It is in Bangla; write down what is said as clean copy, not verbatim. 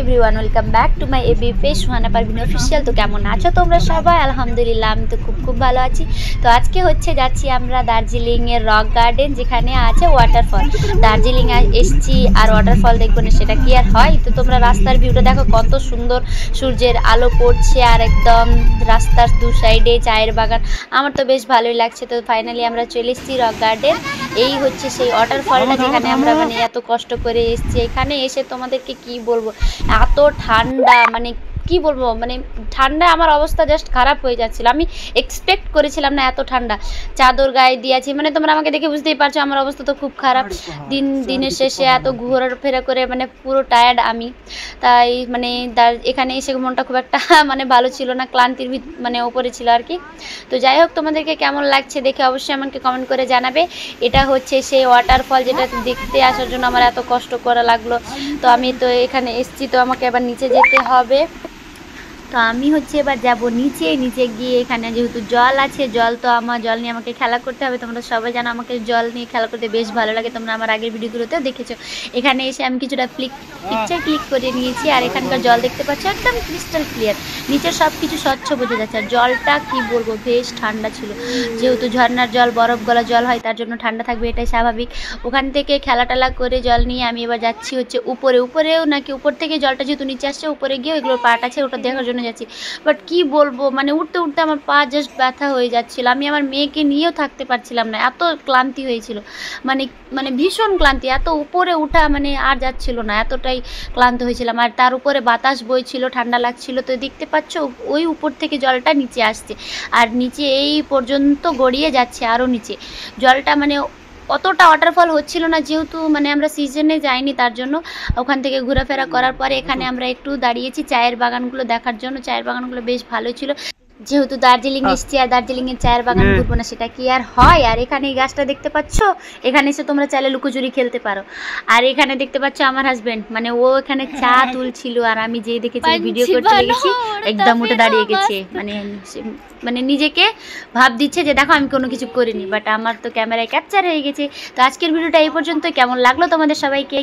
Everyone, welcome back to my AB page Suhana Parvin official. তো কেমন আছো তোমরা সবাই? আলহামদুলিল্লাহ, আমি তো খুব ভালো আছি। তো আজকে যাচ্ছি আমরা দার্জিলিংয়ের রক গার্ডেন, যেখানে আছে ওয়াটারফল। দার্জিলিং এসছি আর ওয়াটারফল দেখবো না, সেটা কি আর হয়? তো তোমরা রাস্তার ভিউটা দেখো, কত সুন্দর সূর্যের আলো পড়ছে আর একদম রাস্তার দু সাইডে চায়ের বাগান। আমার তো বেশ ভালোই লাগছে। তো ফাইনালি আমরা চলে এসেছি রক গার্ডেন। এই হচ্ছে সেই ওয়াটারফলটা যেখানে আমরা এত কষ্ট করে এসেছি। এখানে এসে তোমাদেরকে কি বলবো, এত ঠান্ডা, কি বলবো, ঠান্ডা আমার অবস্থা জাস্ট খারাপ হয়ে যাচ্ছিল। আমি এক্সপেক্ট করেছিলাম না এত ঠান্ডা। চাদর গায়ে দিয়েছি, তোমরা আমাকে দেখে বুঝতেই পারছো আমার অবস্থা তো খুব খারাপ। দিনের শেষে এত ঘোরাফেরা করে পুরো টায়ার্ড আমি। তাই এখানে এসে মনটা খুব একটা ভালো ছিল না, ক্লান্তির ওপরে ছিল আর কি। তো যাই হোক, তোমাদেরকে কেমন লাগছে দেখে অবশ্যই আমাকে কমেন্ট করে জানাবে। এটা হচ্ছে সেই ওয়াটারফল যেটা দেখতে আসার জন্য আমার এত কষ্ট করা লাগলো। তো আমি তো এখানে এসেছি, তো আমাকে আবার নিচে যেতে হবে। তো আমি এবার যাব নিচে গিয়ে, এখানে যেহেতু জল আছে, জল নিয়ে আমাকে খেলা করতে হবে। তোমরা সবাই জানো আমাকে জল নিয়ে খেলা করতে বেশ ভালো লাগে, তোমরা আমার আগের ভিডিওগুলোতেও দেখেছো। এখানে এসে আমি কিছুটা পিকচার ক্লিক করে নিয়েছি। আর এখানকার জল দেখতে পাচ্ছ একদম ক্রিস্টাল ক্লিয়ার, নিচের সব কিছু স্বচ্ছ বোঝা যাচ্ছে। আর জলটা কি বলবো, বেশ ঠান্ডা ছিল। যেহেতু ঝর্নার জল বরফ গলা জল হয়, তার জন্য ঠান্ডা থাকবে, এটাই স্বাভাবিক। ওখান থেকে খেলা করে জল নিয়ে আমি এবার যাচ্ছি উপরেও নাকি উপর থেকে জলটা যেহেতু নিচে আসছে, উপরে গিয়ে ওইগুলোর পাট আছে, ওটা দেখার জন্য যাচ্ছি। বাট কি বলবো, উঠতে আমার পা জাস্ট ব্যথা হয়ে যাচ্ছিল। আমি আমার মেয়েকে নিয়েও থাকতে পারছিলাম না, এত ক্লান্তি হয়েছিল। ভীষণ ক্লান্তি, এত উপরে উঠা আর যাচ্ছিল না, এতটাই ক্লান্ত হয়েছিলাম। আর তার উপরে বাতাস বইছিল, ঠান্ডা লাগছিল। তো দেখতে পাচ্ছ ওই উপর থেকে জলটা নিচে আসছে, আর নিচে এই পর্যন্ত গড়িয়ে যাচ্ছে আরও নিচে জলটা। অতটা ওয়াটারফল হচ্ছিল না, যেহেতু আমরা সিজনে যাইনি, তার জন্য। ওখান থেকে ঘোরাফেরা করার পরে এখানে আমরা একটু দাঁড়িয়েছি চায়ের বাগানগুলো দেখার জন্য। চায়ের বাগানগুলো বেশ ভালো ছিল। যেহেতু দার্জিলিং এসছি আর দার্জিলিংয়ের চায়ের বাগান ঘুরবো না, সেটা কি আর হয়? আর এখানে এই গাছটা দেখতে পাচ্ছ, এখানে এসে তোমরা চাইলে লুকোচুরি খেলতে পারো। আর এখানে দেখতে পাচ্ছ আমার হাজবেন্ড, ও এখানে চা তুলছিল, আর আমি যেই দেখেছি ভিডিও করতে লেগেছি, একদম উঠে দাঁড়িয়ে গেছে। নিজেকে ভাব দিচ্ছে যে দেখো আমি কোনো কিছু করিনি, বাট আমার তো ক্যামেরায় ক্যাপচার হয়ে গেছে। তো আজকের ভিডিওটা এই পর্যন্ত। কেমন লাগলো তোমাদের সবাইকে?